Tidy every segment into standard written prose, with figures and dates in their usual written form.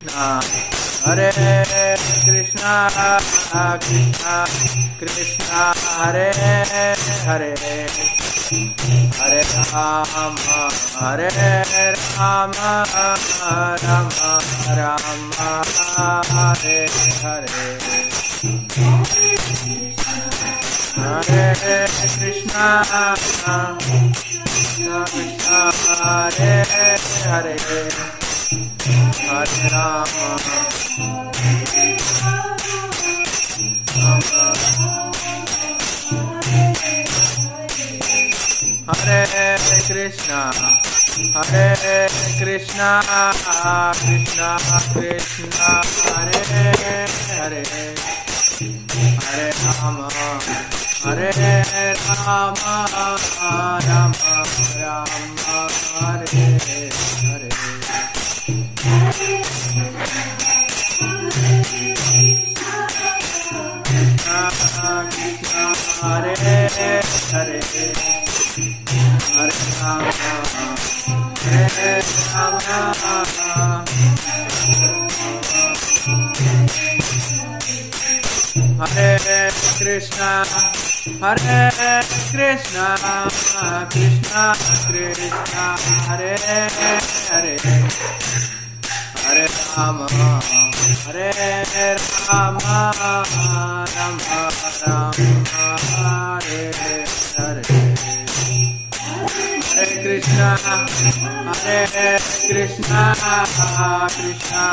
Hare Krishna, Krishna Krishna, Hare Hare, Hare Rama, Hare Rama, Rama Rama, Hare Hare. Hare Krishna, Krishna Krishna, Hare Hare, Hare Rama, Hare Krishna, Hare Krishna, Krishna Krishna, Hare Hare, Hare Rama, Hare Rama, Rama Rama, Hare Hare. Krishna Hare Hare, Hare Rama, Hare Rama, Hare Krishna, Hare Krishna, Krishna Krishna, Hare Hare, Hare Rama, Hare Rama, Rama Rama, Hare Hare. Hare Krishna, Hare Krishna, Krishna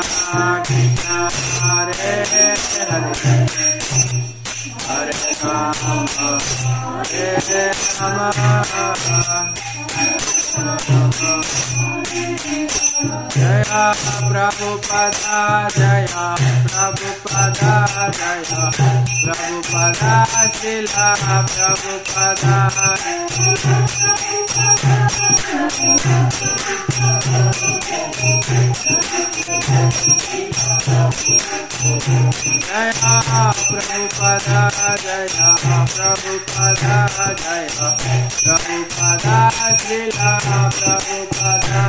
Krishna, Hare Hare, Hare Rama, Hare Rama, Jaya Prabhupada, Jaya Prabhupada, Jaya Prabhupada, Srila Prabhupada. Jaya Prabhupada, Jaya Prabhupada, Jaya Prabhupada, Srila Prabhupada.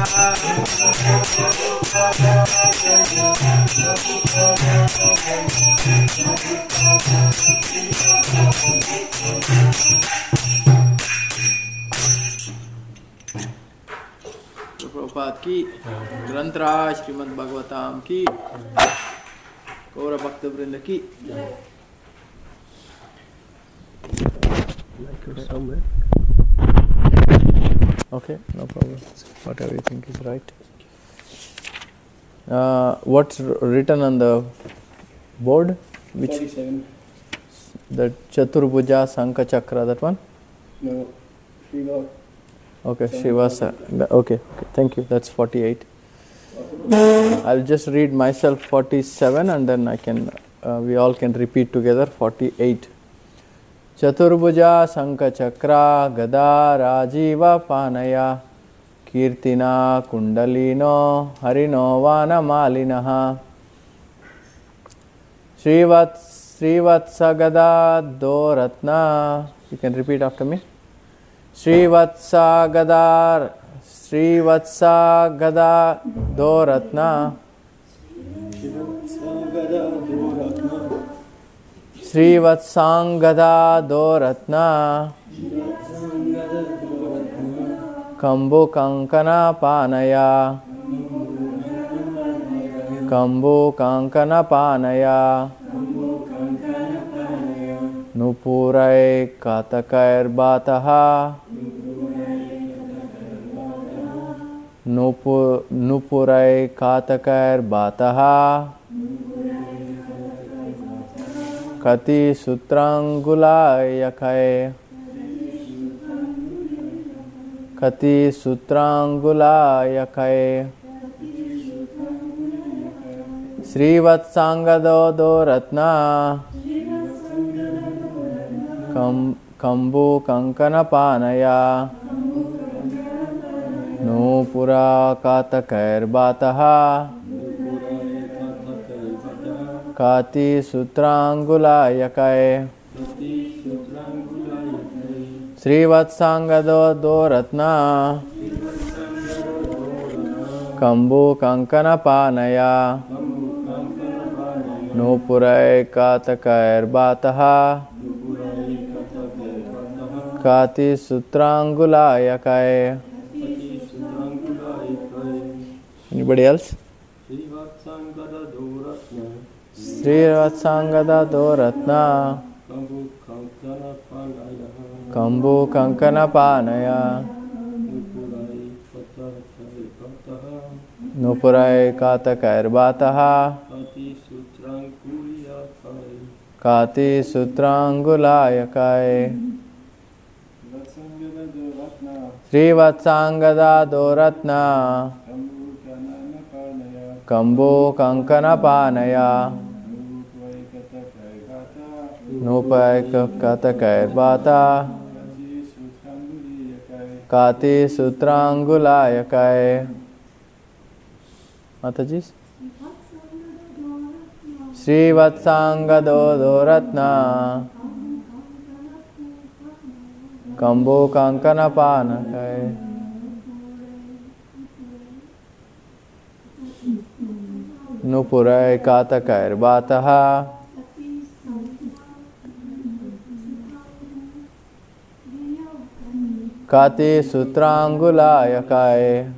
Prabhupada की, ग्रंथराज श्रीमद् भागवतम की, गौर भक्त वृंद की। Okay, no problem. Whatever you think is right. What's written on the board? Which 47. The Chaturbhuja Sankha Chakra, that one? No, Shiva. Okay, Shivasa. Okay, thank you. That's 48. I'll just read myself 47 and then I can, we all can repeat together 48. Chaturbhuja Sankha Chakra Gada Rajiva Panaya Kirtina Kundalino Harino Vana Malinaha Srivatsa Gada Doratna. You can repeat after me. Srivatsa Gada Doratna Srivatsangada Doratna Kambu Kankana Panaya Kambu Kankana Panaya Nupurai Katakair Bataha Nupurai Katakair Bataha Kati Sutrangula Yakai Kati Sutrangula Yakai Srivatsangado Doratna Kambu Kankana Panaya Nupura Katakair Bataha Kati Sutrangula Yakai Srivatsangado Doratna Kambu Kankana Panaya Nupurai Katakair Bataha Kati Sutrangulayakai. Anybody else? Srivatsangada Doratna Kambu Kankana Panaya Nupurai Katakair Bataha Kati Sutrangulayakai. Srivatsangada Doratna Kambu Kankana Panaya Nupai Katakair Bata Kati Sutrangulayakai. Mataji? Srivatsangada Doratna Kambu Kankana Panakai. Nupurai Katakair Bataha Kati Sutrangulayakai.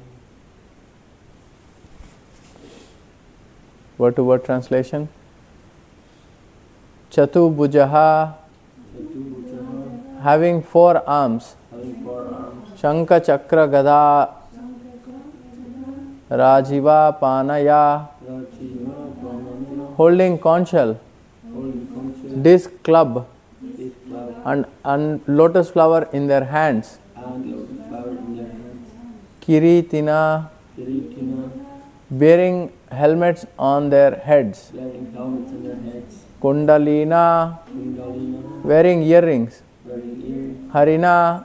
Word to word translation. Chatu Bujaha, having 4 arms. Shankha Chakra Gada Rajiva Panaya, holding conch shell, disc club, and lotus flower in their hands. Kiritina, bearing helmets on their heads. Kundalina, wearing earrings. Harina,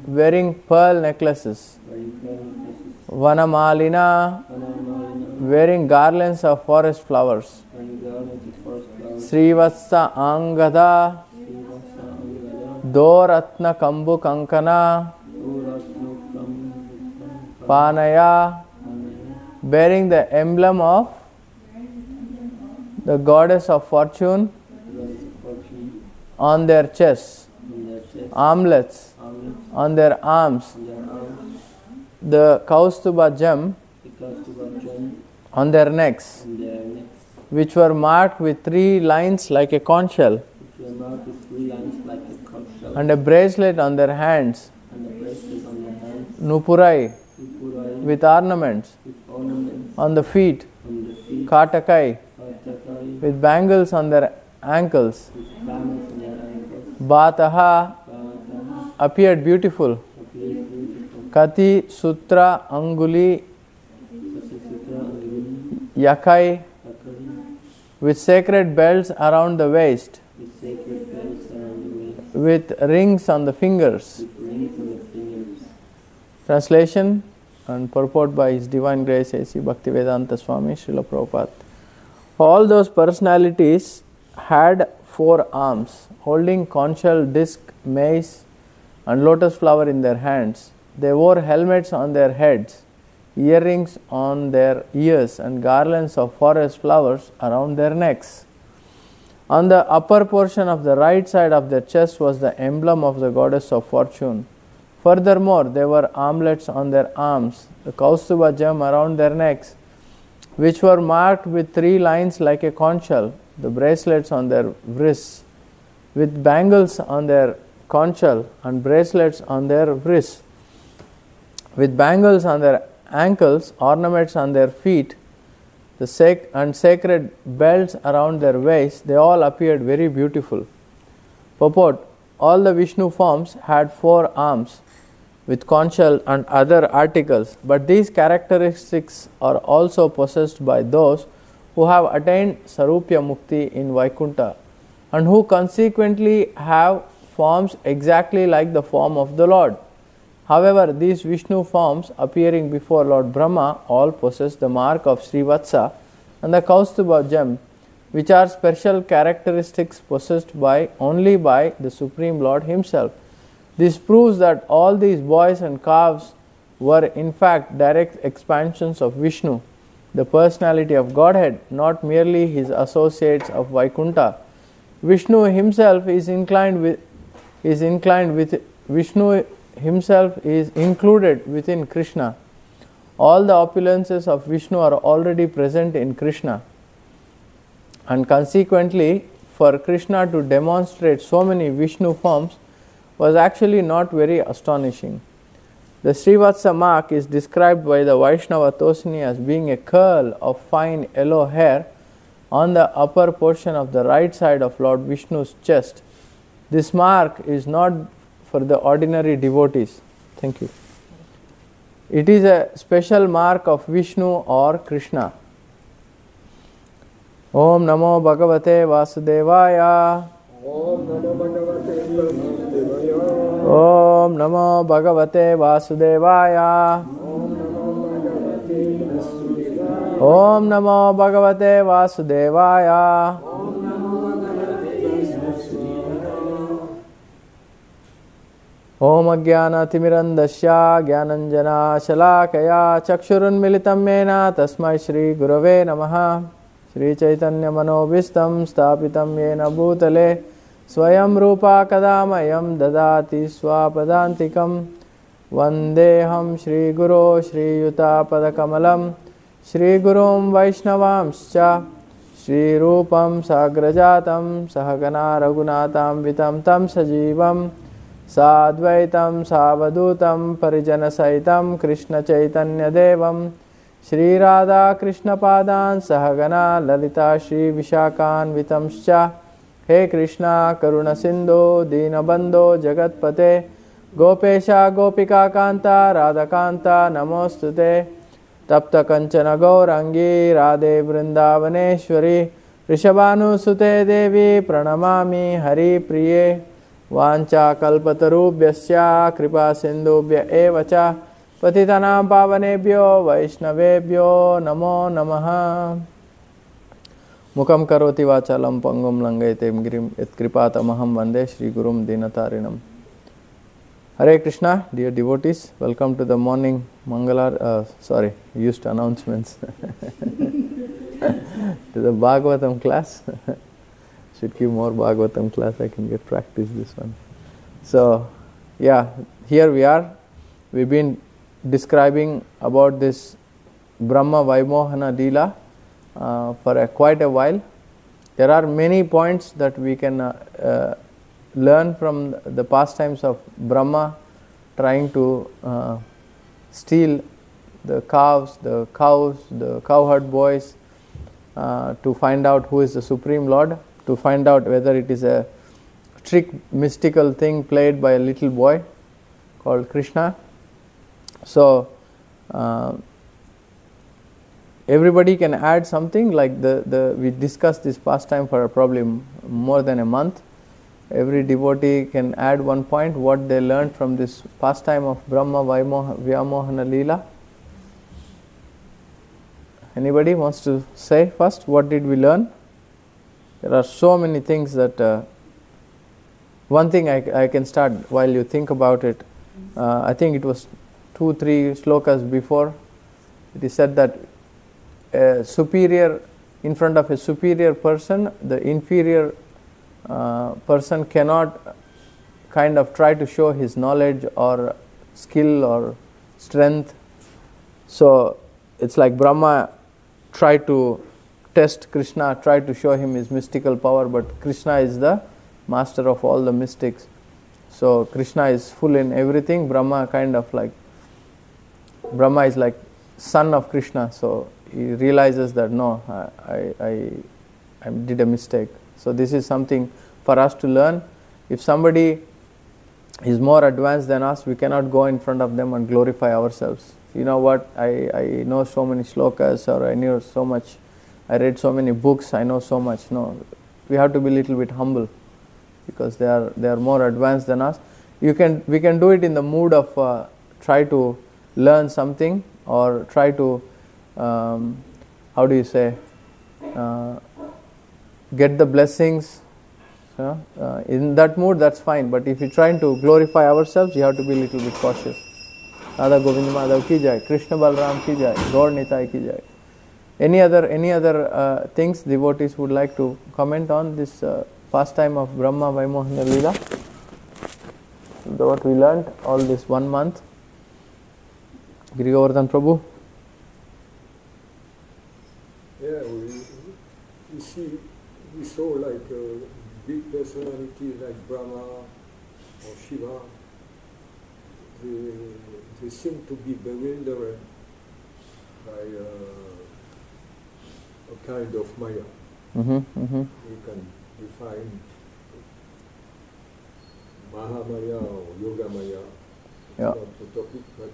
wearing pearl necklaces. Vanamalina, wearing garlands of forest flowers. Srivatsa Angada, Doratna Kambu Kankana Panaya, bearing the emblem of the goddess of fortune on their chests, armlets on their arms, the Kaustuba gem on their necks, which were marked with 3 lines like a conch shell, and a bracelet on their hands, Nupurai, with ornaments on the feet, Katakai, with bangles on their ankles, Bataha, appeared beautiful, Kati Sutra Anguli Yakai, with sacred belts around the waist, with rings on the fingers. Translation and purport by His Divine Grace A.C. Bhaktivedanta Swami Srila Prabhupada. All those personalities had 4 arms, holding conch shell, disc, mace, and lotus flower in their hands. They wore helmets on their heads, earrings on their ears, and garlands of forest flowers around their necks. On the upper portion of the right side of their chest was the emblem of the goddess of fortune. Furthermore, there were armlets on their arms, the Kaustuba gem around their necks, which were marked with 3 lines like a conch shell, the bracelets on their wrists, with bangles on their conch shell and bracelets on their wrists, with bangles on their ankles, ornaments on their feet, the sacred belts around their waist. They all appeared very beautiful. Purport: all the Vishnu forms had 4 arms with conch shell and other articles, but these characteristics are also possessed by those who have attained Sarupya Mukti in Vaikuntha and who consequently have forms exactly like the form of the Lord. However, these Vishnu forms appearing before Lord Brahma all possess the mark of Srivatsa and the Kaustuba gem, which are special characteristics possessed only by the Supreme Lord Himself. This proves that all these boys and calves were in fact direct expansions of Vishnu, the personality of Godhead, not merely his associates of Vaikuntha. Vishnu himself is inclined with Vishnu himself is included within Krishna. All the opulences of Vishnu are already present in Krishna, and consequently, for Krishna to demonstrate so many Vishnu forms was actually not very astonishing. The Srivatsa mark is described by the Vaishnava Tosini as being a curl of fine yellow hair on the upper portion of the right side of Lord Vishnu's chest. This mark is not for the ordinary devotees. Thank you. It is a special mark of Vishnu or Krishna. Om Namo Bhagavate Vasudevaya. Om Namo Bhagavate Vasudevaya. Om Namo Bhagavate Vasudevaya. Om Namo Bhagavate Vasudevaya. Om Ajnana Timirandasya Gyananjana Shalakaya Chakshurunmilitam Mena Tasmai Shri Gurave Namaha. Shri Chaitanya Manobhistam Stapitam Yena Bhutale Swayam Rupa Kadamayam Dadati Swapadantikam Vandeham Shri Guru Shri Yuta Padakamalam Shri Gurum Vaishnavamscha Shri Rupam Sagrajatam Sahagana Raghunatam Vitam Tam Sajivam Sadvaitam Savadutam Parijana Saitam Krishna Chaitanya Devam Shri Radha Krishna Padan Sahagana Lalita Shri Vishakan Vitamscha. He Krishna Karuna Sindhu Dinabandho Jagatpate Gopesha Gopika Kanta Radhakanta Namostute Tapta Kanchana Gaurangi Radhe Vrindavaneshwari Rishabhanu Sute Devi Pranamami Hari Priye Vancha Kalpatarubhyasya Kripa Sindhubhya Evacha Patitanam Pavanebhyo Vaishnavebhyo Namo Namaha. Mukam karoti vachalam pangum langaitem girim et kripatamaham vande Shri Gurum Dinatarinam. Hare Krishna, dear devotees, welcome to the morning Mangalar, used announcements to the Bhagavatam class. Should give more Bhagavatam class, I can get practice this one. So, yeah, here we are. We've been describing about this Brahma Vaimohana Leela for quite a while. There are many points that we can learn from the pastimes of Brahma trying to steal the cows, the cowherd boys, to find out who is the Supreme Lord, to find out whether it is a trick mystical thing played by a little boy called Krishna. So everybody can add something, like we discussed this pastime for probably more than a month. Every devotee can add one point what they learned from this pastime of Brahma Vyamohana Leela. Anybody wants to say first, what did we learn? There are so many things that one thing I can start while you think about it. I think it was 2-3 slokas before, it is said that a superior, in front of a superior person, the inferior person cannot kind of try to show his knowledge or skill or strength. So it's like Brahma tried to test Krishna, tried to show him his mystical power, but Krishna is the master of all the mystics. So Krishna is full in everything. Brahma is like son of Krishna, so he realizes that no, I did a mistake. So this is something for us to learn. If somebody is more advanced than us, we cannot go in front of them and glorify ourselves. You know what, I know so many slokas, or I knew so much, I read so many books, I know so much. No, we have to be a little bit humble, because they are more advanced than us. We can do it in the mood of try to learn something, or try to get the blessings. In that mood, that's fine. But if you're trying to glorify ourselves, you have to be a little bit cautious. Radha Govind Madhav ki jai, Krishna Balram ki jai, Gaur Nitai ki jai. Any other things devotees would like to comment on this pastime of Brahma Vaimohana Leela? What we learned all this 1 month. Giri Govardhan Prabhu. Yeah, we saw like a big personality like Brahma or Shiva. They seem to be bewildered by a kind of Maya. We can define Mahamaya or Yoga Maya. It's not the topic, but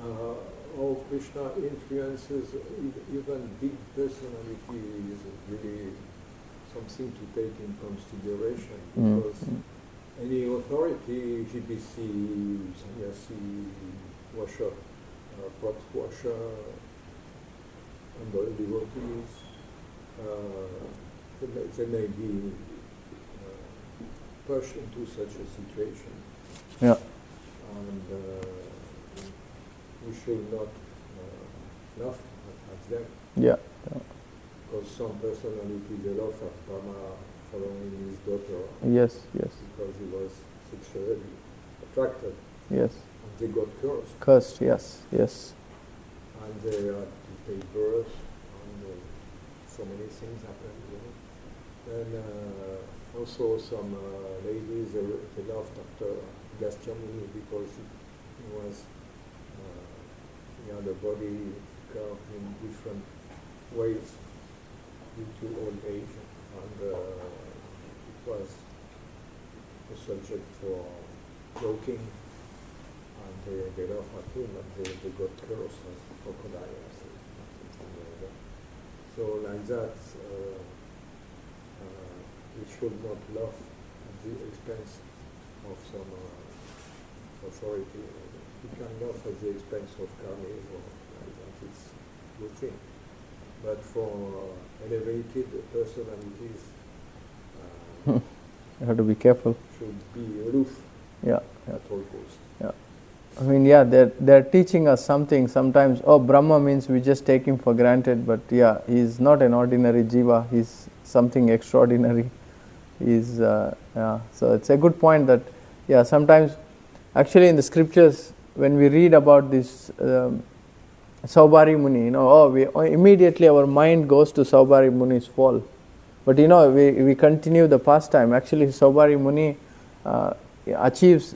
how Krishna influences even big personalities is really something to take in consideration, because any authority, GBC, sannyasi, washer, pot washer, humble devotees, they may be pushed into such a situation. Yeah. And we should not laugh at them. Yeah. Because some personality, they laugh at Brahma following his daughter. Yes, yes. Because he was sexually attracted. Yes. And they got cursed. Cursed, yes, yes. And they had to pay birth, and so many things happened, you know. And also some ladies, they laughed after Gastyamuni because he was, he had a body carved in different ways due to old age, and it was a subject for joking, and they laughed at him, and they got cursed as crocodiles, something like that. So like that, we should not laugh at the expense of some authority. We can laugh at the expense of karmis or like that, it's a good thing. But for elevated personalities, you have to be careful. Should be aloof at all costs. Yeah. I mean, yeah, they're teaching us something sometimes. Oh, Brahma means we just take him for granted, but yeah, he's not an ordinary jiva, he's something extraordinary. He's, so it's a good point that, yeah, sometimes, actually in the scriptures, when we read about this Saubhari Muni, you know, immediately our mind goes to Saubhari Muni's fall. But you know, we continue the pastime. Actually, Saubhari Muni achieves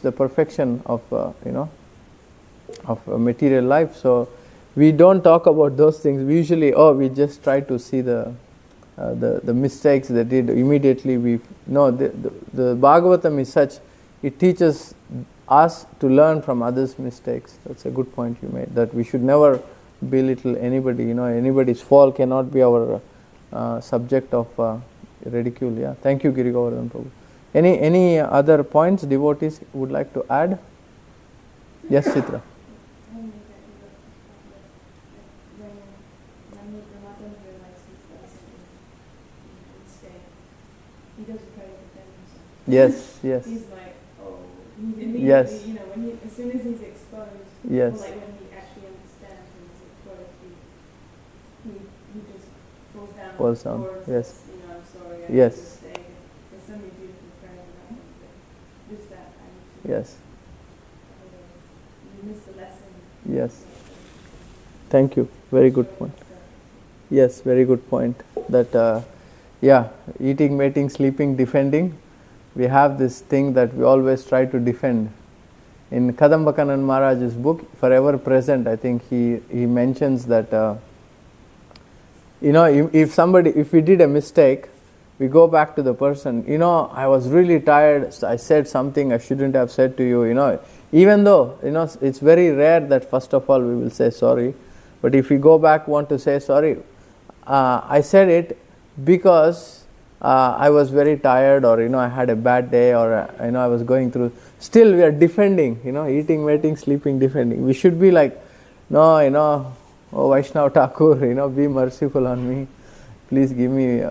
the perfection of of material life. So we don't talk about those things. We usually, we just try to see the mistakes they did. Immediately we know the Bhagavatam is such, it teaches us to learn from others' mistakes. That's a good point you made, that we should never belittle anybody. You know, anybody's fall cannot be our subject of ridicule. Yeah, thank you, Giri Govardhan Prabhu. Any other points devotees would like to add? Yes, Chitra. Yes, yes. He's like, immediately, yes. You know, as soon as he's exposed, yes. Or like when he actually understands and is exposed, he just falls down. Falls down. Yes. Says, you know, I'm sorry. I yes. made a mistake. There's so many beautiful prayers about him, but just that kind of. Yes. You miss the lesson. Yes. Thank you. Very good point. Yes, very good point. That eating, mating, sleeping, defending. We have this thing that we always try to defend. In Kadambakanan Maharaj's book, Forever Present, I think he mentions that, if we did a mistake, we go back to the person, I was really tired, so I said something I shouldn't have said to you, even though, it's very rare that first of all we will say sorry, but if we go back, want to say sorry, I said it because I was very tired, or I had a bad day, or I was going through. Still, we are defending. Eating, mating, sleeping, defending. We should be like, no, oh Vaishnav Thakur, be merciful on me. Please give me,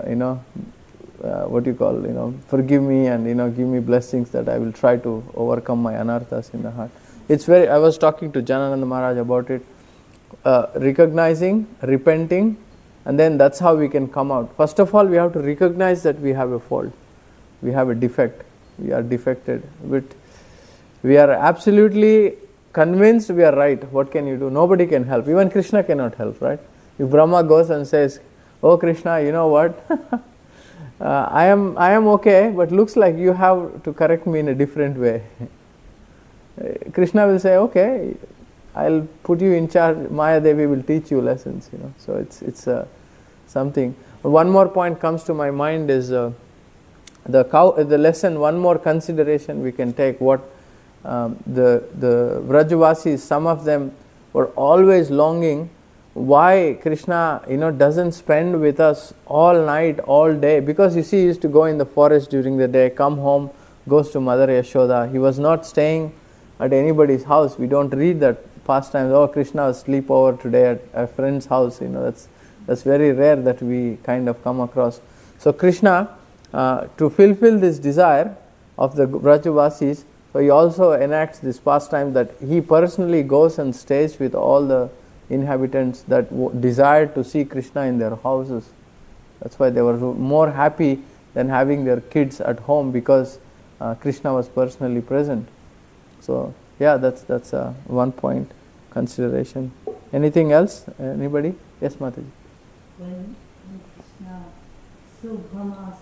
forgive me, and give me blessings that I will try to overcome my anarthas in the heart. It's very, I was talking to Janananda Maharaj about it, recognizing, repenting, and then that's how we can come out. First of all, we have to recognize that we have a fault, we have a defect, we are defected, but we are absolutely convinced we are right. What can you do? Nobody can help. Even Krishna cannot help, right? If Brahma goes and says, "Oh Krishna, you know what? I am okay, but looks like you have to correct me in a different way." Krishna will say, "Okay, I'll put you in charge. Maya Devi will teach you lessons." So it's something. One more point comes to my mind is the lesson. One more consideration we can take. What the Vrajavasis, some of them were always longing. Why Krishna, doesn't spend with us all night, all day? Because you see, he used to go in the forest during the day, come home, goes to Mother Yashoda. He was not staying at anybody's house. We don't read that pastimes. Oh, Krishna was sleepover today at a friend's house. That's very rare that we kind of come across. So Krishna, to fulfill this desire of the Vrajavasis, so he also enacts this pastime that he personally goes and stays with all the inhabitants that desired to see Krishna in their houses. That's why they were more happy than having their kids at home, because Krishna was personally present. So yeah, that's one point consideration. Anything else? Anybody? Yes, Mataji. When Krishna saw Brahma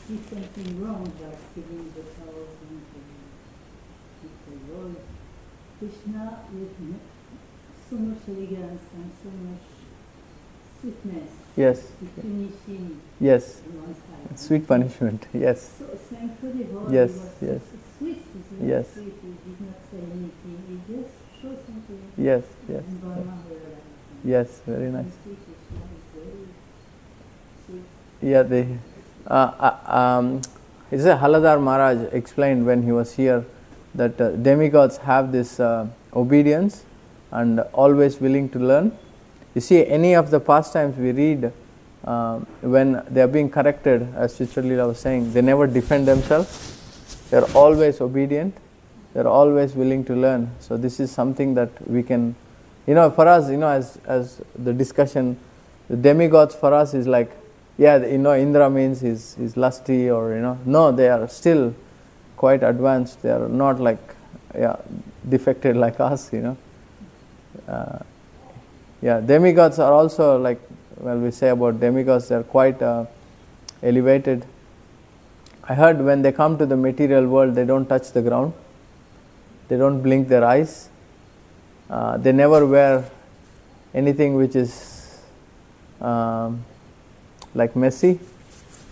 see something wrong by stealing the cows and the Lord, Krishna with so much elegance and so much sweetness. Yes. To punish him. Yes. On one side. Sweet punishment. Yes. So incredible. Yes. He was Yes. so sweet. He was Yes. sweet. He did not say anything. He just showed something. Yes. Yes. And Brahma realized. Yes. Very nice. Krishna is very sweet. Yeah, it's a Haladar Maharaj explained when he was here that demigods have this obedience and always willing to learn. You see, any of the pastimes we read, when they are being corrected, as Chitralila was saying, they never defend themselves. They are always obedient. They are always willing to learn. So this is something that we can, for us, as the discussion, the demigods for us is like, yeah, Indra means he's lusty, or no, they are still quite advanced. They are not like defected like us. Demigods are also like, we say about demigods, they are quite elevated. I heard when they come to the material world, they don't touch the ground. They don't blink their eyes. They never wear anything which is like messy.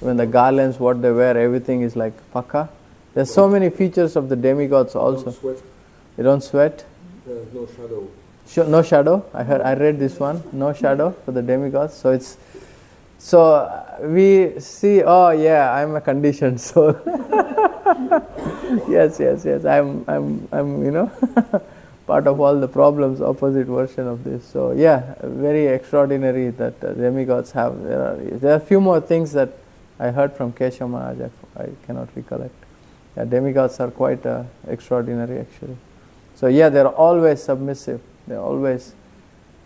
When the garlands, what they wear, everything is like pakka. There's so many features of the demigods also. They don't sweat. There's no shadow. No shadow. I read this one. No shadow for the demigods. So we see. Oh yeah, I'm a conditioned soul. yes. I'm part of all the problems. Opposite version of this. So yeah, very extraordinary that demigods have. There are a few more things that I heard from Keshav Maharaj. I cannot recollect. Yeah, demigods are quite extraordinary actually. So yeah, they're always submissive. They're always,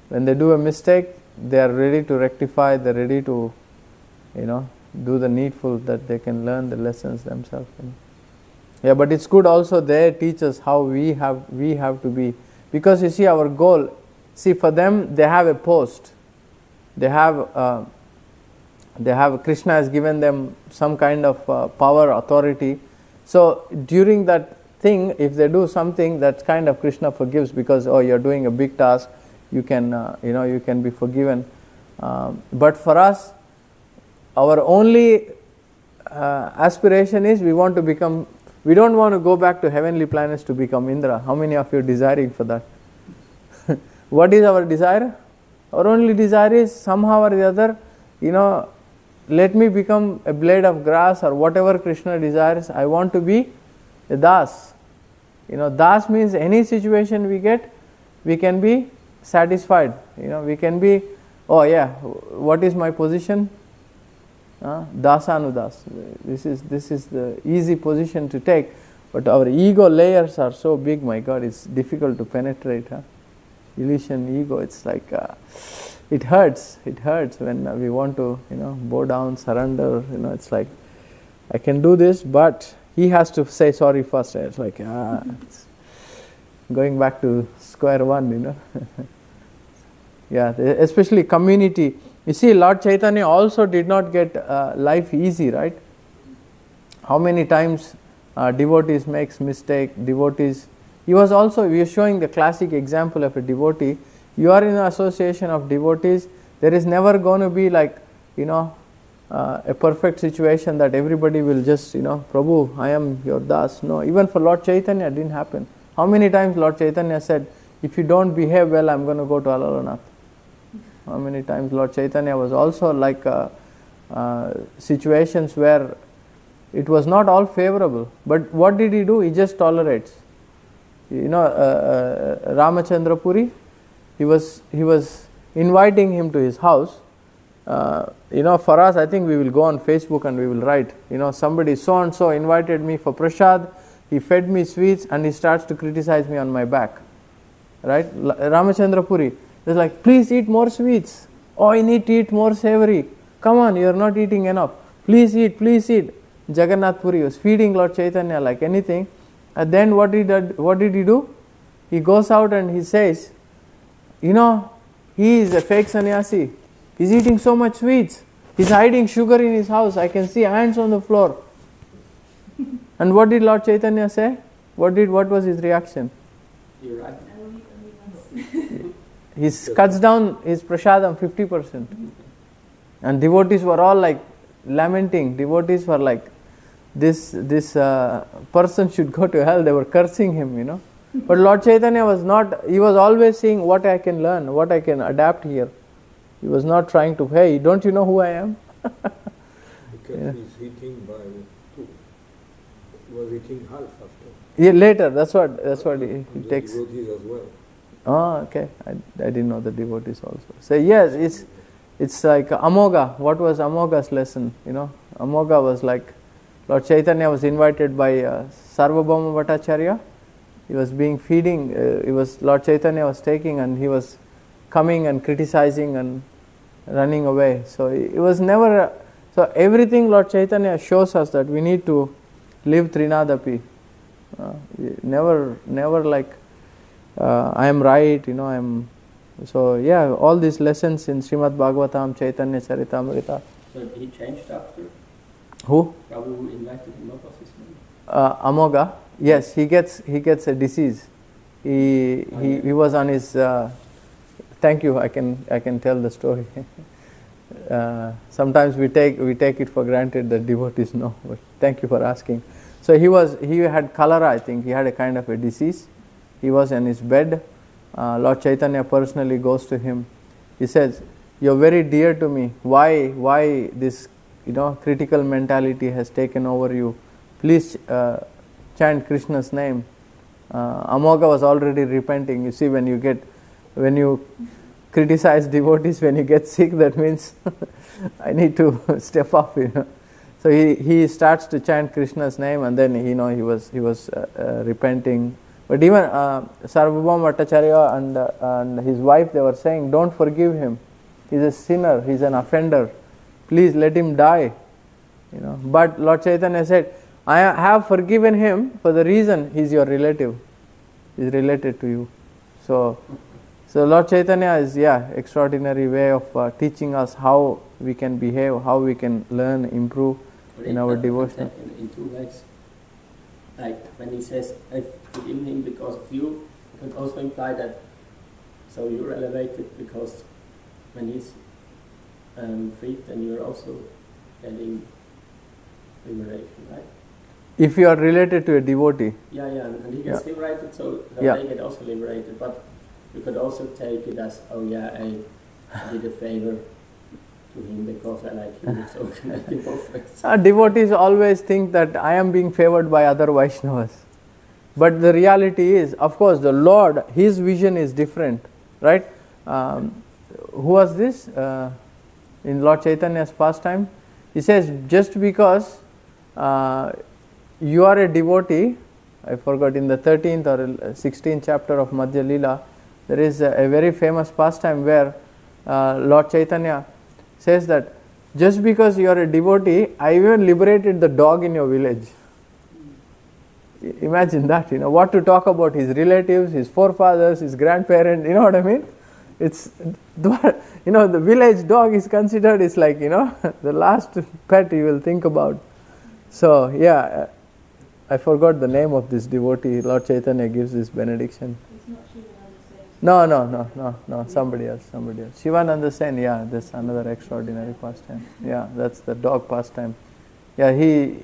when they do a mistake, they are ready to rectify. They're ready to, do the needful, that they can learn the lessons themselves. Yeah, but it's good also they teach us how we have to be, because you see our goal. See, for them they have a post. They have Krishna has given them some kind of power, authority. So during that thing, if they do something, that kind of Krishna forgives, because you're doing a big task, you can you can be forgiven. But for us, our only aspiration is we want to become. We don't want to go back to heavenly planets to become Indra. How many of you are desiring for that? What is our desire? Our only desire is somehow or the other, let me become a blade of grass, or whatever Krishna desires. I want to be a das. Das means any situation we get, we can be satisfied. We can be, what is my position? Dasanudas. This is the easy position to take. But our ego layers are so big, my God, it's difficult to penetrate. Illusion, ego, it's like, it hurts when we want to, bow down, surrender, it's like, I can do this, but he has to say sorry first. It's like, it's going back to square one, Yeah, especially community. You see, Lord Chaitanya also did not get life easy, right? How many times devotees makes mistake, devotees. We are showing the classic example of a devotee. You are in an association of devotees. There is never going to be like, a perfect situation that everybody will just, Prabhu, I am your das. No, even for Lord Chaitanya it didn't happen. How many times Lord Chaitanya said, if you don't behave well, I'm going to go to Alalanath. How many times Lord Chaitanya was also like situations where it was not all favorable. But what did he do? He just tolerates. Ramachandra Puri, he was inviting him to his house. For us, I think we will go on Facebook and we will write, somebody so and so invited me for prasad, he fed me sweets and he starts to criticize me on my back. Right? Ramachandra Puri is like, please eat more sweets. Oh, you need to eat more savory. Come on, you are not eating enough. Please eat, please eat. Jagannath Puri was feeding Lord Chaitanya like anything. And then what did he do? He goes out and he says, he is a fake sannyasi. He's eating so much sweets. He's hiding sugar in his house. I can see hands on the floor. And what did Lord Chaitanya say? What was his reaction? You're right. He cuts down his prasadam 50%. And devotees were all like lamenting. Devotees were like, this person should go to hell. They were cursing him, But Lord Chaitanya was not, he was always saying what I can learn, what I can adapt here. He was not trying to, hey, don't you know who I am? Because he's eating by two. He was eating half after. Yeah, later, that's what he takes. Devotees as well. Oh, okay. I didn't know the devotees also. So yes, it's like Amoga. What was Amoga's lesson? Amoga was like, Lord Chaitanya was invited by Sarvabhauma Bhattacharya. He was Lord Chaitanya was taking and he was coming and criticizing and running away. So it was never, so everything Lord Chaitanya shows us that we need to live Trinadapi. Never like, I am right, I am. So yeah, all these lessons in Srimad Bhagavatam, Chaitanya Charitamrita. So he changed after? Who? Prabhu invited him, what was his name? Amoga. Yes, he gets a disease. He was on his. Thank you. I can tell the story. Sometimes we take it for granted that devotees know. But thank you for asking. So he had cholera. I think he had a kind of a disease. He was in his bed. Lord Chaitanya personally goes to him. He says, "You're very dear to me. Why this critical mentality has taken over you? Please chant Krishna's name." Amoga was already repenting. You see, when you criticize devotees, when you get sick, that means I need to step up. So he starts to chant Krishna's name, and then he was repenting. But even Sarvabhauma Bhattacharya and his wife, they were saying, "Don't forgive him. He's a sinner. He's an offender. Please let him die." But Lord Chaitanya said, "I have forgiven him for the reason he's your relative. He's related to you." So Lord Chaitanya is extraordinary way of teaching us how we can behave, how we can learn, improve in our devotion. In two ways. Like when he says, "I've forgiven him because of you," it can also imply that so you're elevated because when he's freed, then you're also getting liberation, right? If you are related to a devotee. Yeah, and he gets liberated, so they get also liberated. But you could also take it as, I did a favor to him because I like him, so can I give both. Devotees always think that I am being favored by other Vaishnavas. But the reality is, of course, the Lord, His vision is different, right? Who was this? In Lord Chaitanya's pastime, he says, just because you are a devotee, I forgot, in the 13th or 16th chapter of Madhya Lila, there is a very famous pastime where Lord Chaitanya says that just because you are a devotee, I even liberated the dog in your village. Imagine that, what to talk about his relatives, his forefathers, his grandparents, you know what I mean? It's, the village dog is considered is like, the last pet you will think about. So, yeah, I forgot the name of this devotee. Lord Chaitanya gives this benediction. It's not Shivananda Sen. No, somebody else. Shivananda Sen, yeah, that's another extraordinary pastime. Yeah, that's the dog pastime. Yeah, he,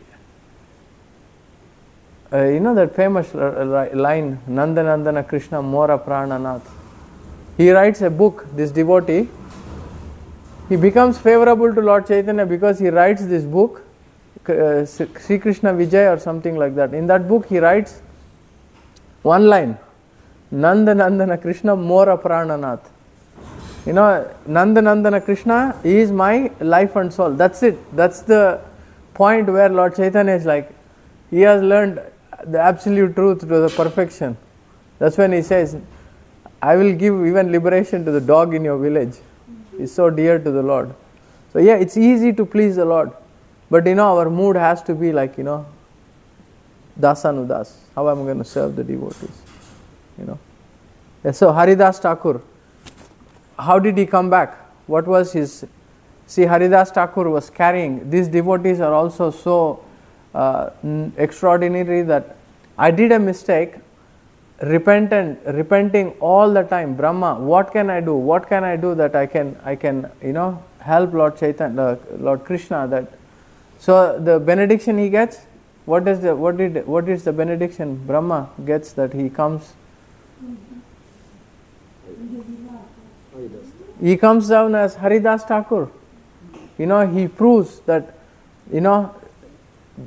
that famous line, Nanda Nandana Krishna Mora Prananath. He writes a book, this devotee. He becomes favorable to Lord Chaitanya because he writes this book, Sri Krishna Vijay or something like that. In that book he writes one line, Nanda Nandana Krishna Mora Prananath. Nanda Nandana Krishna is my life and soul. That's it. That's the point where Lord Chaitanya is like, he has learned the absolute truth to the perfection. That's when he says, I will give even liberation to the dog in your village. It's so dear to the Lord. So yeah, it's easy to please the Lord. But our mood has to be like, dasanudas. How am I going to serve the devotees? Yeah, so Haridas Thakur, how did he come back? What was his... See, Haridas Thakur was carrying... These devotees are also so extraordinary that I did a mistake, repenting all the time. Brahma, what can I do? What can I do that I can help Lord Chaitanya, Lord Krishna? That so the benediction he gets. What is the benediction Brahma gets that he comes? He comes down as Haridas Thakur. He proves that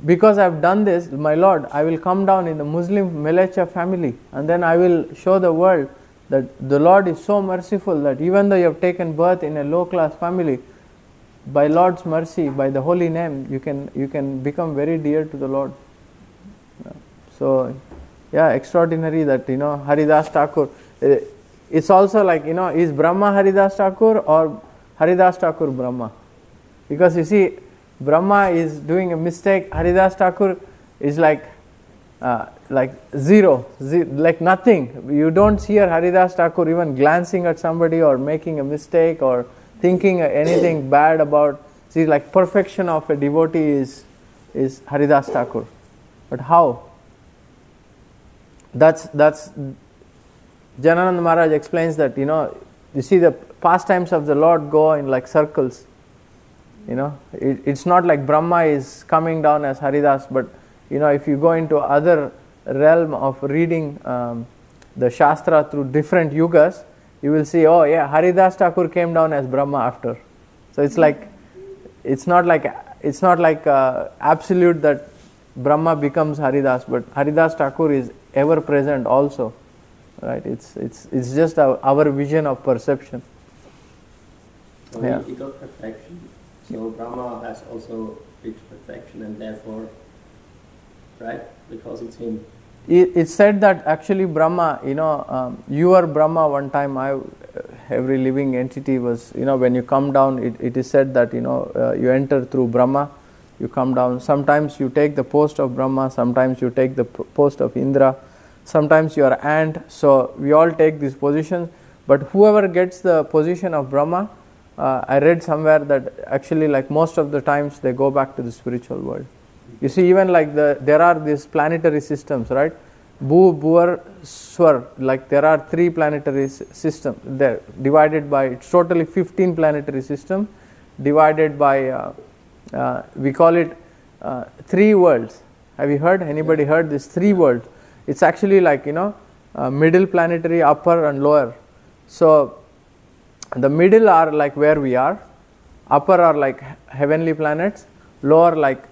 because I have done this, my Lord, I will come down in the Muslim Melecha family and then I will show the world that the Lord is so merciful that even though you have taken birth in a low class family, by Lord's mercy, by the holy name, you can become very dear to the Lord. So, yeah, extraordinary that, Haridas Thakur. It's also like, is Brahma Haridas Thakur or Haridas Thakur Brahma? Because you see, Brahma is doing a mistake, Haridas Thakur is like zero, like nothing. You don't hear Haridas Thakur even glancing at somebody or making a mistake or thinking anything bad about. See, like perfection of a devotee is Haridas Thakur. But how? That's Jananand Maharaj explains that, you see the pastimes of the Lord go in like circles. It's not like Brahma is coming down as Haridas, but if you go into other realm of reading the Shastra through different yugas, you will see, oh yeah, Haridas Thakur came down as Brahma after. So it's not like absolute that Brahma becomes Haridas, but Haridas Thakur is ever present also, right? It's just our vision of perception. So Yeah. he got perfection. So Brahma has also reached perfection, and therefore, right? Because it's him. It's said that actually Brahma, you are Brahma one time. Every living entity was, when you come down, it is said that, you enter through Brahma, you come down. Sometimes you take the post of Brahma, sometimes you take the post of Indra, sometimes you are ant. So we all take these positions. But whoever gets the position of Brahma, I read somewhere that actually like most of the times they go back to the spiritual world. You see, even like there are these planetary systems, right? Bhu, Bhuvar, Swar, like there are 3 planetary systems. They're divided by, it's totally 15 planetary systems, divided by, we call it 3 worlds. Have you heard? Anybody heard this 3 worlds? It's actually like, middle planetary, upper and lower. So, the middle are like where we are, upper are like heavenly planets, lower like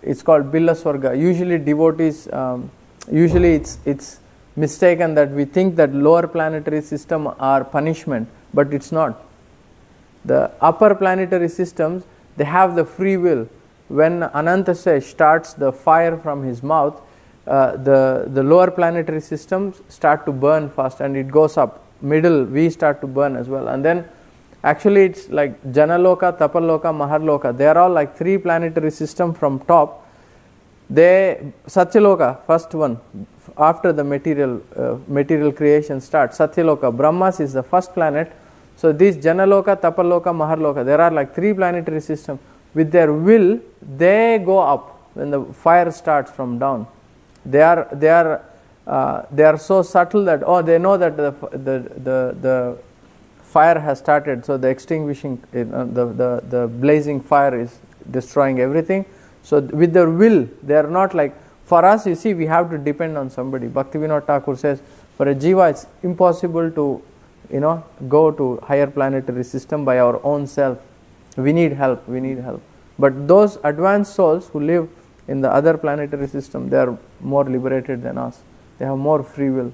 it's called Billa Swarga. Usually devotees, usually it's mistaken that we think that lower planetary system are punishment, but it's not. The upper planetary systems, they have the free will. When Ananta Sesh starts the fire from his mouth, the lower planetary systems start to burn fast, and it goes up. Middle, we start to burn as well. And then actually it's like Janaloka, Tapaloka, Maharloka. They are all like 3 planetary systems from top. Satyaloka, first one, after the material creation starts. Satyaloka, Brahmas is the first planet. So these Janaloka, Tapaloka, Maharloka, there are like 3 planetary systems. With their will, they go up when the fire starts from down. They are so subtle that they know that the fire has started, so the extinguishing, the blazing fire is destroying everything. So with their will, they are not like, for us, you see, we have to depend on somebody. Bhaktivinoda Thakur says, for a jiva, it's impossible to, go to higher planetary system by our own self. We need help. But those advanced souls who live in the other planetary system, they are more liberated than us. They have more free will.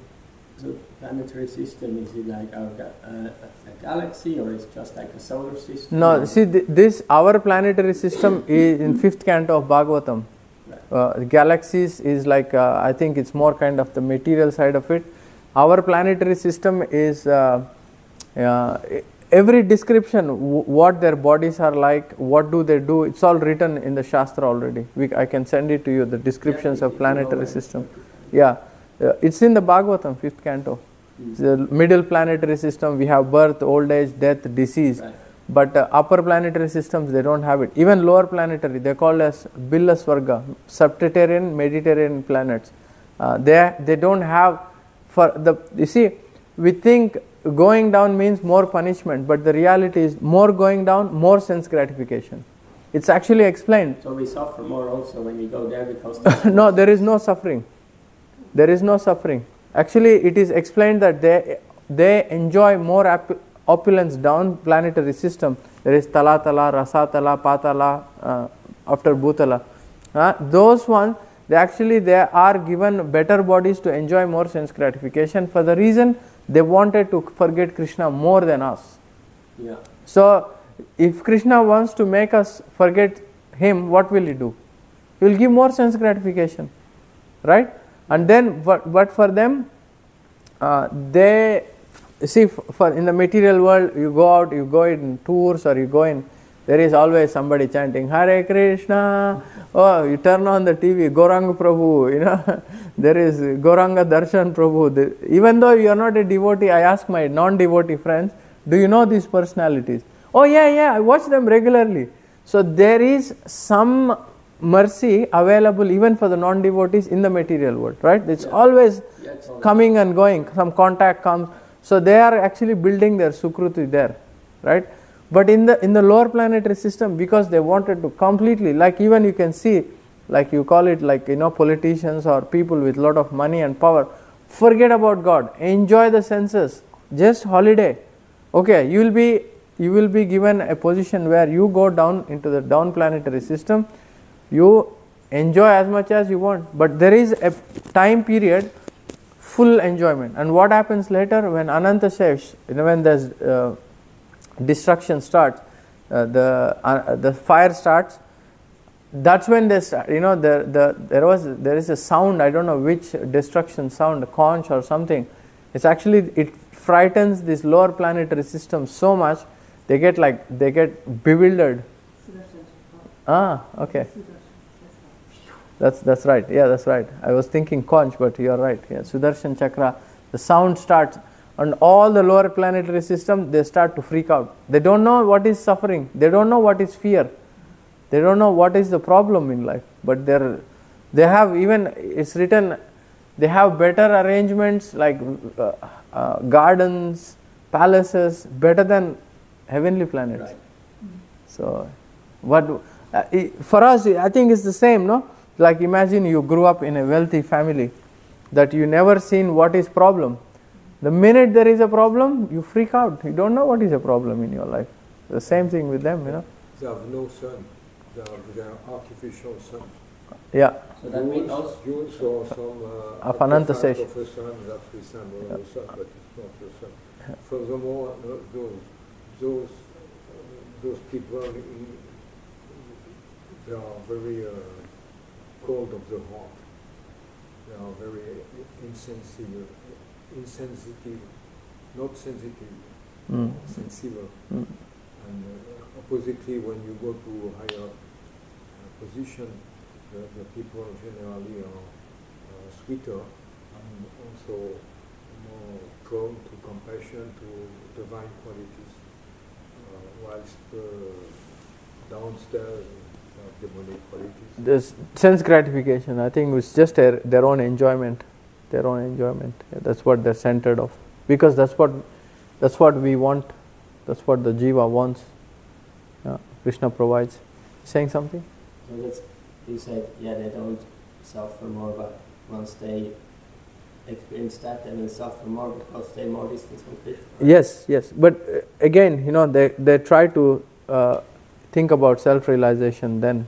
So planetary system, is it like a galaxy, or is it just like a solar system? No, see, our planetary system is in 5th canto of Bhagavatam. Right. Galaxies is like, I think it's more kind of the material side of it. Our planetary system is every description, what their bodies are like, what do they do, it's all written in the Shastra already. I can send it to you, the descriptions of planetary system. Yeah, it's in the Bhagavatam, 5th canto. The middle planetary system, we have birth, old age, death, disease. Right. But upper planetary systems, they don't have it. Even lower planetary, they call as Billa Swarga, subterranean, Mediterranean planets. They don't have, you see, we think going down means more punishment, but the reality is more going down, more sense gratification. It's actually explained. So we suffer more also when we go there because... No, there is no suffering. There is no suffering. Actually, it is explained that they enjoy more opulence down planetary system. There is Talatala, Rasatala, Patala, after Bhutala. Those ones, they are given better bodies to enjoy more sense gratification for the reason they wanted to forget Krishna more than us. Yeah. So, if Krishna wants to make us forget him, what will he do? He will give more sense gratification, right? And then, but for them, they see, for in the material world, you go out, you go in tours, or you go in, there is always somebody chanting Hare Krishna. Oh, you turn on the TV, Gauranga Prabhu, there is Gauranga Darshan Prabhu. Even though you are not a devotee, I ask my non-devotee friends, do you know these personalities? Oh yeah, I watch them regularly. So there is some mercy available even for the non-devotees in the material world, right? It's always coming and going, some contact comes. So they are actually building their sukruti there, right? But in the lower planetary system, because they wanted to completely, like even you can see, like you call it like, politicians or people with a lot of money and power, forget about God, enjoy the senses, just holiday. Okay, you will be given a position where you go down into the down planetary system, you enjoy as much as you want, but there is a time period, full enjoyment. And what happens later when Ananta Shesh, when there's destruction starts, the fire starts, that's when they start, there is a sound, I don't know which destruction sound, a conch or something. It's actually, it frightens this lower planetary system so much, they get bewildered. Okay. That's right. Yeah, that's right. I was thinking conch, but you're right. Yeah, Sudarshan Chakra, the sound starts, and all the lower planetary system, they start to freak out. They don't know what is suffering. They don't know what is fear. They don't know what is the problem in life. But they have even, it's written, they have better arrangements like gardens, palaces, better than heavenly planets. Right. So, for us, I think it's the same, no? Like imagine you grew up in a wealthy family, that you never seen what is problem. The minute there is a problem, you freak out. You don't know what is a problem in your life. The same thing with them, They have no sun. They have artificial sun. Yeah. So that means also you saw some of Ananta Sesh. Of a sun that resembles the sun, but it's not the sun. Furthermore, those people, they are very cold of the heart. they are very insensitive, not sensitive, sensible. And oppositely, when you go to a higher position, the people generally are sweeter and also more prone to compassion, to divine qualities, whilst downstairs have demonic qualities. This sense gratification, I think, was just their own enjoyment. Their own enjoyment. Yeah, that's what they're centered of. Because that's what we want. That's what the jiva wants. Krishna provides. Saying something? So that's, you said, yeah, they don't suffer more, but once they experience that, they will suffer more because they're more distant from Krishna. Yes, yes. But again, they try to think about self-realization then,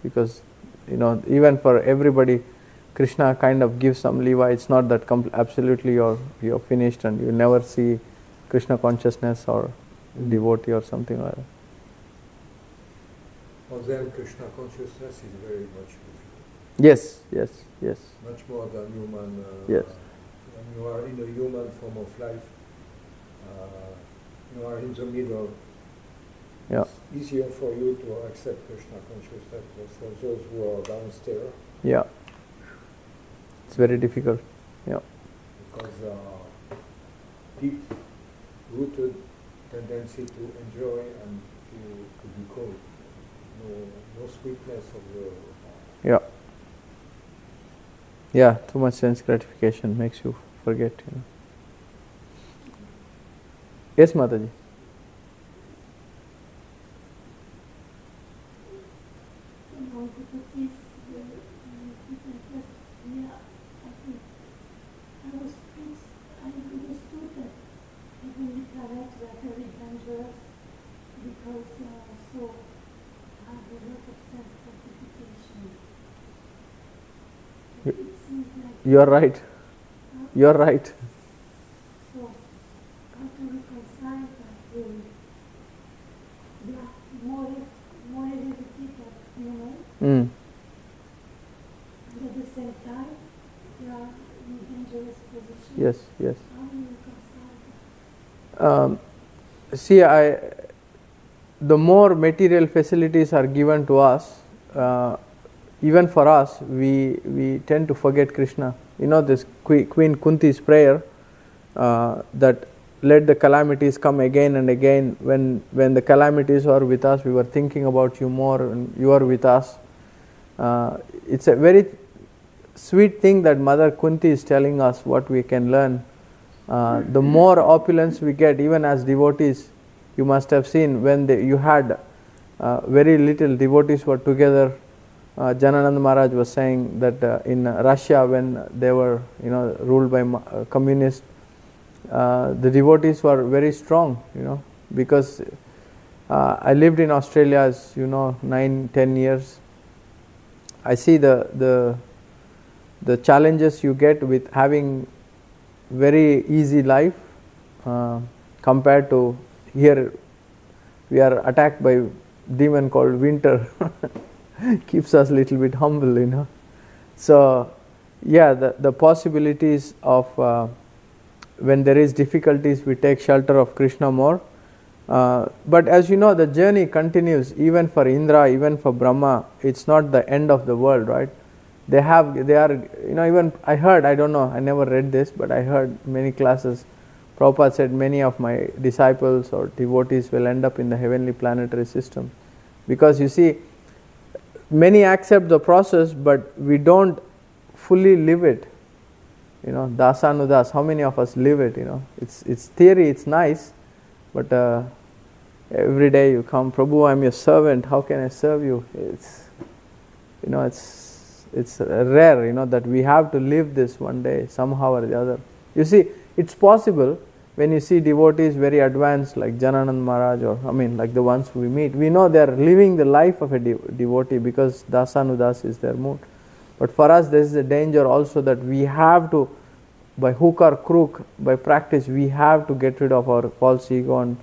because even for everybody, Krishna kind of gives some leeway. It's not that absolutely you're finished and you never see Krishna consciousness or devotee or something like that. For them, Krishna consciousness is very much difficult. Yes, yes, yes. Much more than human. Yes. When you are in a human form of life, you are in the middle. Yeah. It's easier for you to accept Krishna consciousness, but for those who are downstairs. Yeah. It's very difficult. Yeah. Because deep-rooted tendency to enjoy and to be cold. No sweetness of the... Yeah. Yeah, too much sense gratification makes you forget. Yes, Mataji. You are right. You are right. So, how to reconcile that with the more heredity that, and at the same time, you are in a dangerous position. Yes, yes. How do you reconcile that? See, the more material facilities are given to us, even for us, we tend to forget Krishna. This Queen Kunti's prayer that let the calamities come again and again. When the calamities are with us, we were thinking about you more, and you are with us. It's a very sweet thing that Mother Kunti is telling us what we can learn. The more opulence we get, even as devotees, you must have seen when you had very little devotees were together. Janananda Maharaj was saying that in Russia, when they were ruled by communists, the devotees were very strong, because I lived in Australia, as 9-10 years. I see the challenges you get with having very easy life compared to here. We are attacked by demon called winter. Keeps us a little bit humble, So, yeah, the possibilities of when there is difficulties, we take shelter of Krishna more. But as you know, the journey continues even for Indra, even for Brahma. It's not the end of the world, right? They are, even I heard, I don't know, I never read this, but I heard many classes. Prabhupada said many of my disciples or devotees will end up in the heavenly planetary system. Because you see, many accept the process, but we don't fully live it. Dasanudas, how many of us live it? It's theory, it's nice, but every day you come, Prabhu, I'm your servant. How can I serve you? It's rare, that we have to live this one day somehow or the other. You see, it's possible when you see devotees very advanced like Jananand Maharaj, or like the ones we meet, we know they are living the life of a devotee because Dasanudas is their mood. But for us, there is a danger also that we have to, by hook or crook, by practice, we have to get rid of our false ego and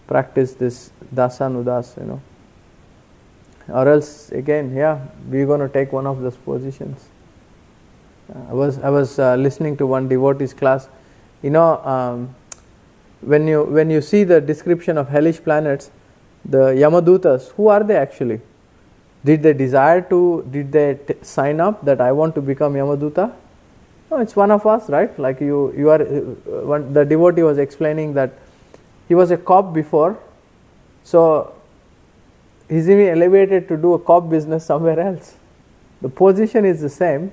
practice this Dasanudas, Or else, again, we're going to take one of those positions. I was listening to one devotee's class. When you see the description of hellish planets, the Yamadutas, who are they actually? Did they desire to? Did they sign up that I want to become Yamaduta? No, it's one of us, right? Like you are. The devotee was explaining that he was a cop before, so he's even elevated to do a cop business somewhere else. The position is the same.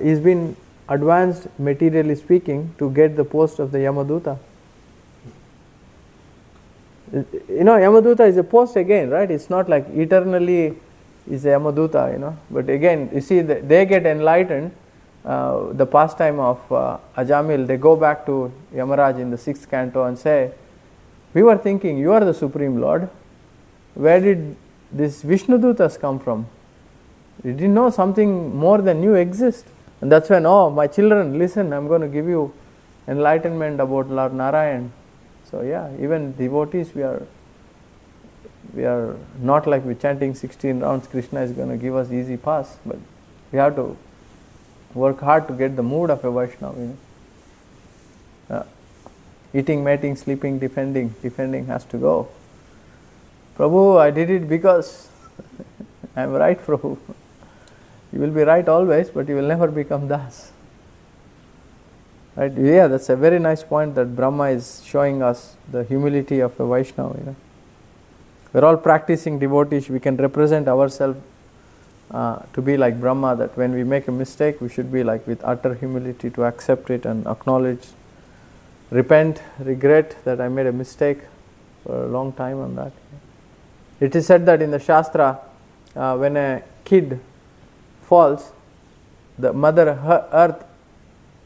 He's been advanced, materially speaking, to get the post of the Yamaduta. Yamaduta is a post again, right? It's not like eternally is a Yamaduta, But again, you see, they get enlightened. The pastime of Ajamil, they go back to Yamaraj in the 6th canto and say, we were thinking, you are the Supreme Lord. Where did these Vishnudutas come from? We didn't know something more than you exist. And that's when, my children, listen, I'm going to give you enlightenment about Lord Narayan. So yeah, even devotees, we are not like we're chanting 16 rounds, Krishna is going to give us easy pass, but we have to work hard to get the mood of a Vaishnava. Eating, mating, sleeping, defending has to go. Prabhu, I did it because I'm right, Prabhu. You will be right always, but you will never become Das. Right? Yeah, that's a very nice point that Brahma is showing us, the humility of a Vaishnava. We're all practicing devotees. We can represent ourselves to be like Brahma, that when we make a mistake, we should be like with utter humility to accept it and acknowledge, repent, regret that I made a mistake for a long time on that. It is said that in the Shastra, when a kid falls, the mother earth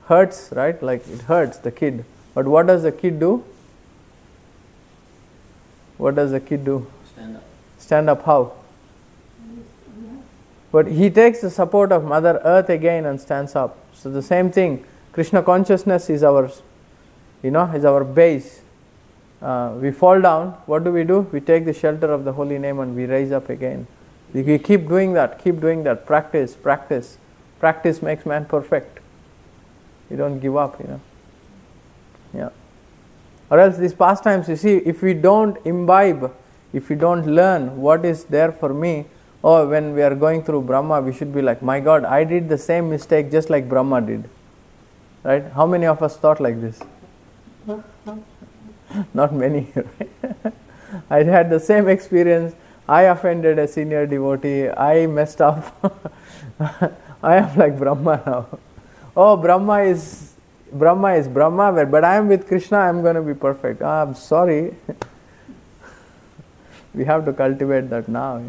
hurts, right? Like it hurts the kid. But what does the kid do? What does the kid do? Stand up. Stand up how? But he takes the support of Mother Earth again and stands up. So the same thing, Krishna consciousness is our, is our base. We fall down, what do? We take the shelter of the holy name and we rise up again. We keep doing that, practice. Practice makes man perfect. You don't give up, Yeah. Or else these pastimes, you see, if we don't imbibe, if we don't learn what is there for me, when we are going through Brahma, we should be like, my God, I did the same mistake just like Brahma did. Right? How many of us thought like this? Not many, right? I had the same experience. I offended a senior devotee. I messed up. I am like Brahma now. Brahma is Brahma, but I am with Krishna, I am going to be perfect. I'm sorry. We have to cultivate that now.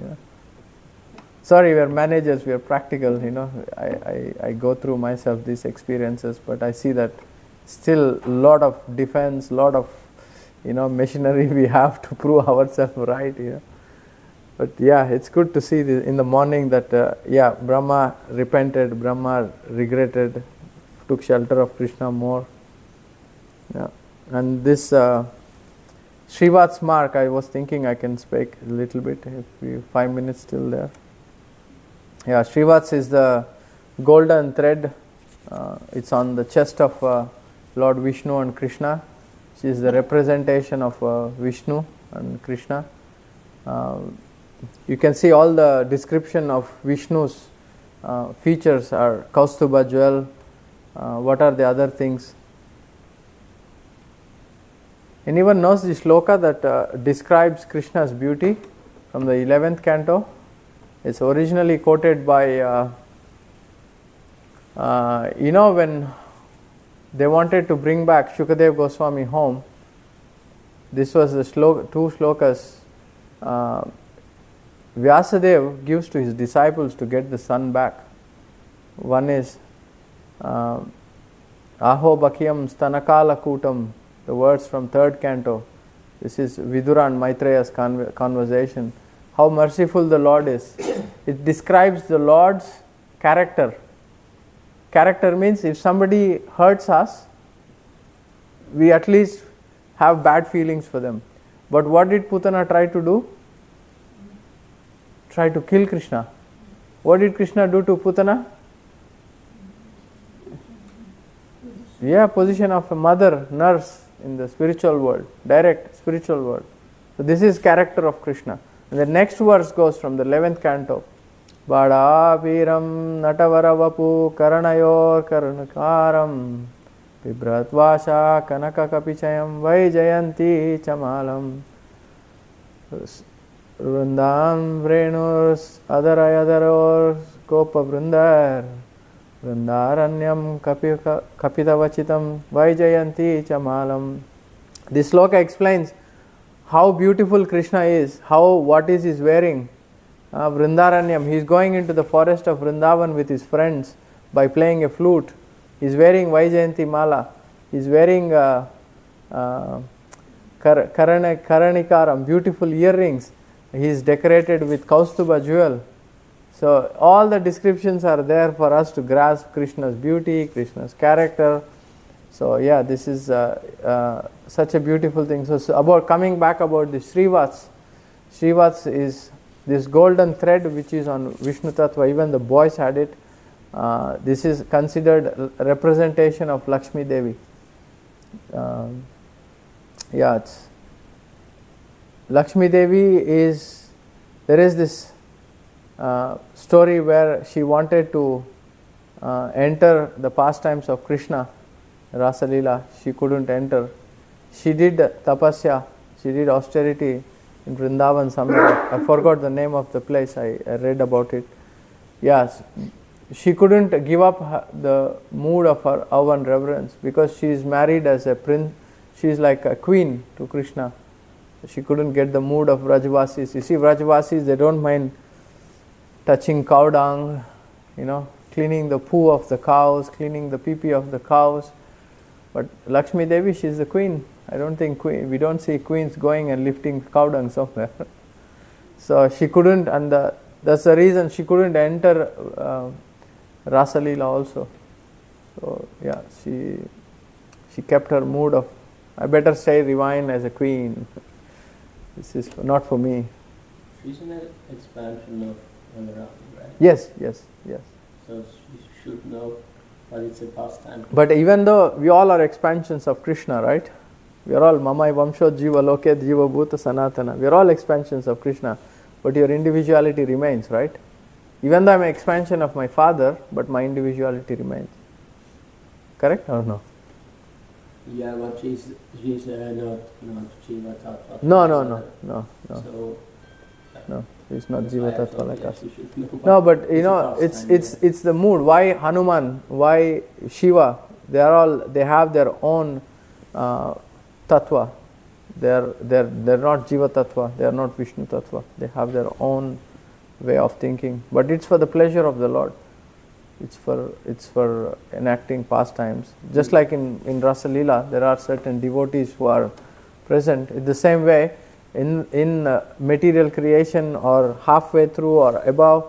Sorry, we are managers, we are practical. I go through myself these experiences, but I see that still a lot of defense, lot of machinery we have to prove ourselves right. But yeah, it's good to see in the morning that Brahma repented, Brahma regretted, took shelter of Krishna more. Yeah. And this Srivat's mark, I was thinking I can speak a little bit, if we 5 minutes still there. Yeah, Srivat's is the golden thread. It's on the chest of Lord Vishnu and Krishna. She is the representation of Vishnu and Krishna. You can see all the description of Vishnu's features are Kaustuba jewel. What are the other things? Anyone knows the shloka that describes Krishna's beauty from the 11th canto? It's originally quoted by, when they wanted to bring back Shukadev Goswami home, this was the two shlokas Vyasadeva gives to his disciples to get the sun back. One is Aho Bhakyam Stanakala Kutam, the words from 3rd canto. This is Vidura and Maitreya's conversation. How merciful the Lord is. It describes the Lord's character. Character means if somebody hurts us, we at least have bad feelings for them. But what did Putana try to do? Try to kill Krishna. What did Krishna do to Putana? Yeah, position of a mother, nurse in the spiritual world, direct spiritual world. So this is character of Krishna. And the next verse goes from the 11th canto. Bada Viram Natavara Vapu Karanayor Karnakaram Vibhratvasha Kanaka Kapichayam Vaijayanti Chamalam Vrundam Vrenurs Adarayadaros Gopa Vrundar Vrindaranyam Kapitavachitam Vaijayanti Chamalam. This sloka explains how beautiful Krishna is, what is he wearing. Vrindaranyam, he is going into the forest of Vrindavan with his friends by playing a flute. He is wearing Vaijayanti Mala. He is wearing Karanikaram, beautiful earrings. He is decorated with Kaustuba jewel. So all the descriptions are there for us to grasp Krishna's beauty, Krishna's character. So yeah, this is such a beautiful thing. So about coming back about the Srivats. Srivats is this golden thread which is on Vishnu Tattva. Even the boys had it. This is considered a representation of Lakshmi Devi. It's Lakshmi Devi is, there is this story where she wanted to enter the pastimes of Krishna, Rasa Leela. She couldn't enter. She did tapasya, she did austerity in Vrindavan somewhere. I forgot the name of the place, I read about it. Yes, she couldn't give up the mood of her awe and reverence because she is married as a prince. She is like a queen to Krishna. She couldn't get the mood of Vrajvasis. You see, Vrajvasis, they don't mind touching cow dung, cleaning the poo of the cows, cleaning the pee-pee of the cows. But Lakshmi Devi, she is the queen. I don't think we don't see queens going and lifting cow dung somewhere. So she couldn't, and that's the reason she couldn't enter Rasa Leela also. So yeah, she kept her mood of, I better stay divine as a queen. This is not for me. She's an expansion of Radharani, right? Yes. So she should know that it's a pastime. But even though we all are expansions of Krishna, right? We are all Mamai Vamsho Jiva Loke Jiva Bhuta Sanatana. We are all expansions of Krishna. But your individuality remains, right? Even though I am an expansion of my father, but my individuality remains. Correct or no? Yeah, but she's not Jiva Tattva. No. So, no, she's not Jiva Tattva like us. She should know. No, but it's the mood. Why Hanuman? Why Shiva? They have their own tattva. They're not Jiva Tattva. They are not Vishnu Tattva. They have their own way of thinking. But it's for the pleasure of the Lord. It's for enacting pastimes. Just like in Rasa Leela, there are certain devotees who are present. In the same way, in material creation or halfway through or above,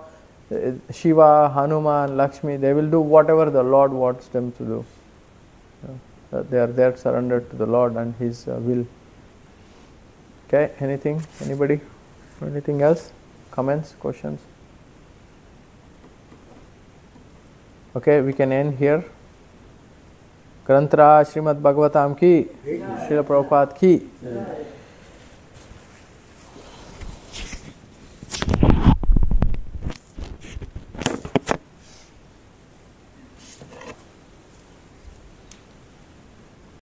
Shiva, Hanuman, Lakshmi, they will do whatever the Lord wants them to do. They are there surrendered to the Lord and His will. Okay, anything? Anybody? Anything else? Comments? Questions? Okay, we can end here. Granthra Srimad Bhagavatam ki, Srila Prabhupada ki.